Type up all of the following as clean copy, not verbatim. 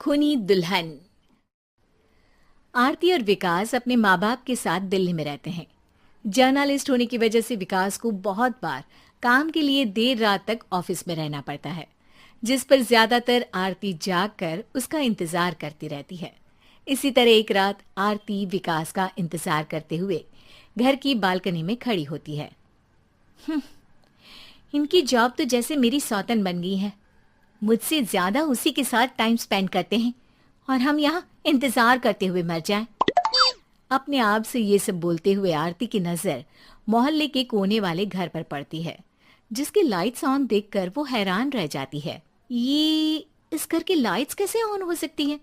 खूनी दुल्हन। आरती और विकास अपने माँ बाप के साथ दिल्ली में रहते हैं। जर्नलिस्ट होने की वजह से विकास को बहुत बार काम के लिए देर रात तक ऑफिस में रहना पड़ता है, जिस पर ज्यादातर आरती जाग कर उसका इंतजार करती रहती है। इसी तरह एक रात आरती विकास का इंतजार करते हुए घर की बालकनी में खड़ी होती है। इनकी जॉब तो जैसे मेरी सौतन बन गई है। मुझसे ज्यादा उसी के साथ टाइम स्पेंड करते हैं और हम यहाँ इंतजार करते हुए मर जाएं। अपने आप से ये सब बोलते हुए आरती की नजर मोहल्ले के कोने वाले घर पर पड़ती है, जिसकी लाइट्स ऑन देखकर वो हैरान रह जाती है। ये इस घर की लाइट्स कैसे ऑन हो सकती हैं?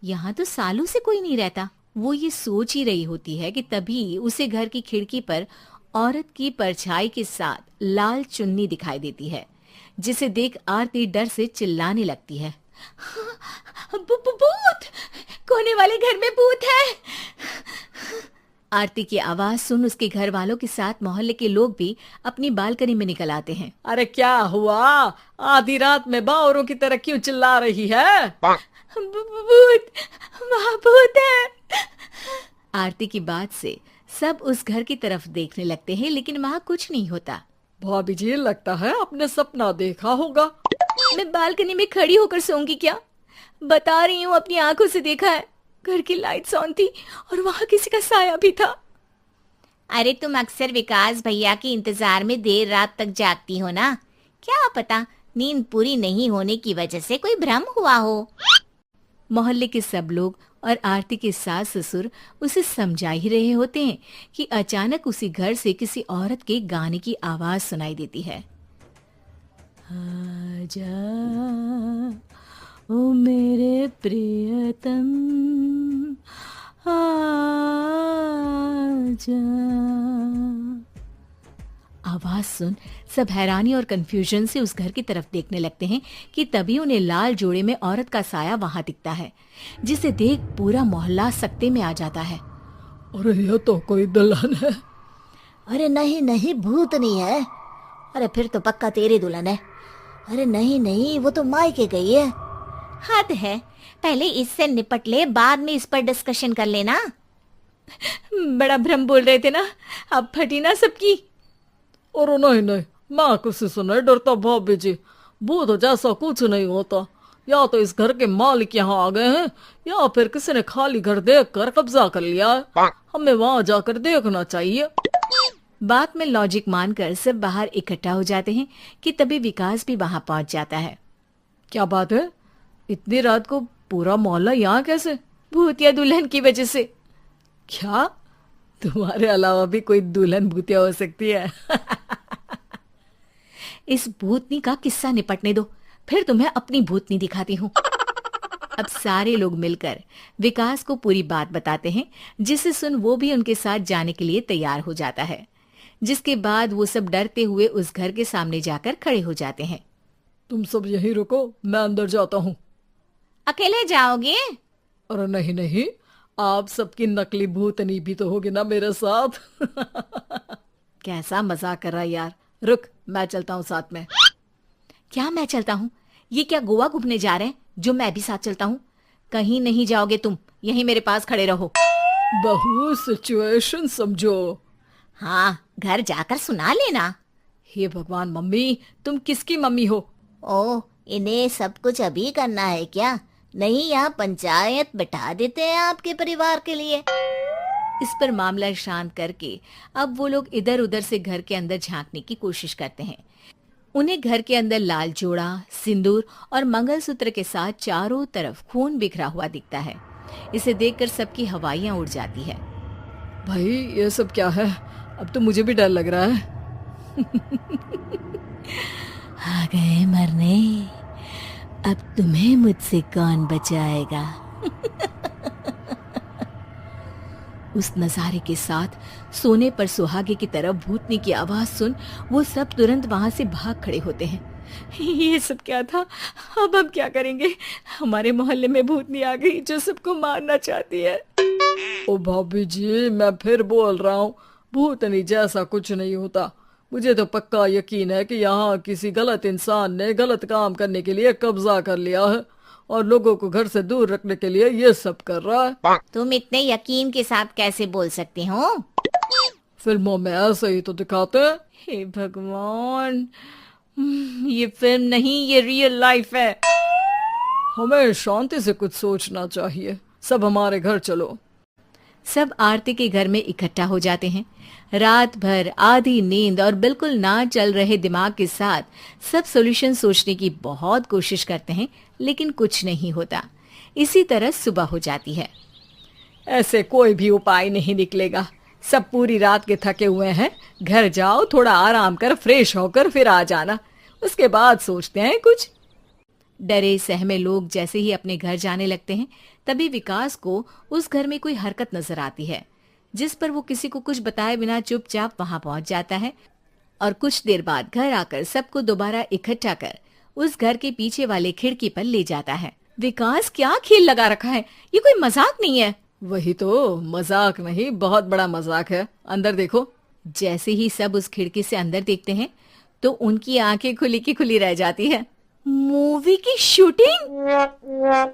यहाँ तो सालों से कोई नहीं रहता। वो ये सोच ही रही होती है कि तभी उसे घर की खिड़की पर औरत की परछाई के साथ लाल चुन्नी दिखाई देती है, जिसे देख आरती डर से चिल्लाने लगती है। भूत! कोने वाले घर में भूत है! आरती की आवाज सुन उसके घर वालों के साथ मोहल्ले के लोग भी अपनी बालकनी में निकल आते हैं। अरे क्या हुआ? आधी रात में बावरों की तरह क्यों चिल्ला रही है? भूत! वहाँ भूत है! आरती की बात से सब उस घर की तरफ देखने लगते हैं, लेकिन वहाँ कुछ नहीं होता। भाभी जी, लगता है आपने सपना देखा होगा। मैं बालकनी में खड़ी होकर सोऊंगी क्या? बता रही हूँ, अपनी आंखों से देखा है। घर की लाइट्स ऑन थी और वहाँ किसी का साया भी था। अरे तुम अक्सर विकास भैया के इंतजार में देर रात तक जागती हो ना, क्या पता नींद पूरी नहीं होने की वजह से कोई भ्रम हुआ हो। मोहल्ले के सब लोग और आरती के सास ससुर उसे समझा ही रहे होते हैं कि अचानक उसी घर से किसी औरत के गाने की आवाज सुनाई देती है। आजा ओ मेरे प्रियतम आजा। आवाज सुन सब हैरानी और कंफ्यूजन से उस घर की तरफ देखने लगते हैं कि तभी उन्हें लाल जोड़े में औरत का साया वहां दिखता है, जिसे देख पूरा मोहल्ला सकते में आ जाता है। अरे ये तो कोई दुल्हन है। अरे नहीं नहीं, भूत नहीं है। अरे फिर तो पक्का तेरी दुल्हन है। अरे नहीं नहीं, वो तो मायके गई है। हद है, पहले इससे निपट ले, बाद में इस पर डिस्कशन कर लेना। बड़ा भ्रम बोल रहे थे ना, अब फटी ना सबकी। और नहीं नहीं, मैं किसी से नहीं डरता भाभी जी। भूत जैसा कुछ नहीं होता। या तो इस घर के मालिक यहाँ आ गए हैं, या फिर किसी ने खाली घर देख कर कब्जा कर लिया है। हमें वहां जाकर देखना चाहिए। बात में लॉजिक मानकर सब बाहर इकट्ठा हो जाते हैं कि तभी विकास भी वहां पहुंच जाता है। क्या बात है? इतनी रात को पूरा मोहल्ला यहाँ कैसे? भूतिया दुल्हन की वजह से। क्या तुम्हारे अलावा भी कोई दुल्हन भूतिया हो सकती है? इस भूतनी का किस्सा निपटने दो, फिर तुम्हें अपनी भूतनी दिखाती हूँ। अब सारे लोग मिलकर विकास को पूरी बात बताते हैं, जिसे सुन वो भी उनके साथ जाने के लिए तैयार हो जाता है। जिसके बाद वो सब डरते हुए उस घर के सामने जाकर खड़े हो जाते हैं। तुम सब यहीं रुको, मैं अंदर जाता हूँ। अकेले जाओगे? अरे नहीं नहीं, आप सबकी नकली भूतनी भी तो होगी ना मेरे साथ। कैसा मजाक कर रहा है यार। रुक, मैं चलता हूँ साथ में। क्या मैं चलता हूँ? ये क्या गोवा घूमने जा रहे हैं जो मैं भी साथ चलता हूँ? कहीं नहीं जाओगे तुम, यहीं मेरे पास खड़े रहो। बहू, सिचुएशन समझो। हाँ, घर जाकर सुना लेना। हे भगवान, मम्मी तुम किसकी मम्मी हो? ओ, इन्हें सब कुछ अभी करना है क्या? नहीं, यहाँ पंचायत बिठा देते हैं आपके परिवार के लिए। इस पर मामला शांत करके अब वो लोग इधर उधर से घर के अंदर झांकने की कोशिश करते हैं। उन्हें घर के अंदर लाल जोड़ा, सिंदूर और मंगलसूत्र के साथ चारों तरफ खून बिखरा हुआ दिखता है। इसे देखकर सबकी हवाइयां उड़ जाती है। भाई ये सब क्या है? अब तो मुझे भी डर लग रहा है। आ गए मरने, अब तुम्हें मुझसे कौन बचाएगा? उस नजारे के साथ सोने पर सुहागे की तरफ भूतनी की आवाज सुन वो सब तुरंत वहां से भाग खड़े होते हैं। ये सब क्या था? अब हम क्या करेंगे? हमारे मोहल्ले में भूतनी आ गई जो सबको मारना चाहती है। ओ भाभी जी, मैं फिर बोल रहा हूँ, भूतनी जैसा कुछ नहीं होता। मुझे तो पक्का यकीन है कि यहाँ किसी गलत इंसान ने गलत काम करने के लिए कब्जा कर लिया है और लोगों को घर से दूर रखने के लिए ये सब कर रहा है। तुम इतने यकीन के साथ कैसे बोल सकते हो? फिल्मों में ऐसे ही तो दिखाते हैं। हे भगवान, ये फिल्म नहीं, ये रियल लाइफ है। हमें शांति से कुछ सोचना चाहिए। सब हमारे घर चलो। सब आरती के घर में इकट्ठा हो जाते हैं। रात भर आधी नींद और बिल्कुल ना चल रहे दिमाग के साथ सब सॉल्यूशन सोचने की बहुत कोशिश करते हैं, लेकिन कुछ नहीं होता। इसी तरह सुबह हो जाती है। ऐसे कोई भी उपाय नहीं निकलेगा। सब पूरी रात के थके हुए हैं। घर जाओ, थोड़ा आराम कर, फ्रेश होकर फिर आ जाना, उसके बाद सोचते हैं कुछ। डरे सहमे लोग जैसे ही अपने घर जाने लगते हैं, तभी विकास को उस घर में कोई हरकत नजर आती है, जिस पर वो किसी को कुछ बताए बिना चुपचाप वहां पहुंच जाता है और कुछ देर बाद घर आकर सबको दोबारा इकट्ठा कर उस घर के पीछे वाले खिड़की पर ले जाता है। विकास, क्या खेल लगा रखा है? ये कोई मजाक नहीं है। वही तो, मजाक नहीं, बहुत बड़ा मजाक है। अंदर देखो। जैसे ही सब उस खिड़की से अंदर देखते हैं तो उनकी आंखें खुली की खुली रह जाती है। मूवी की शूटिंग?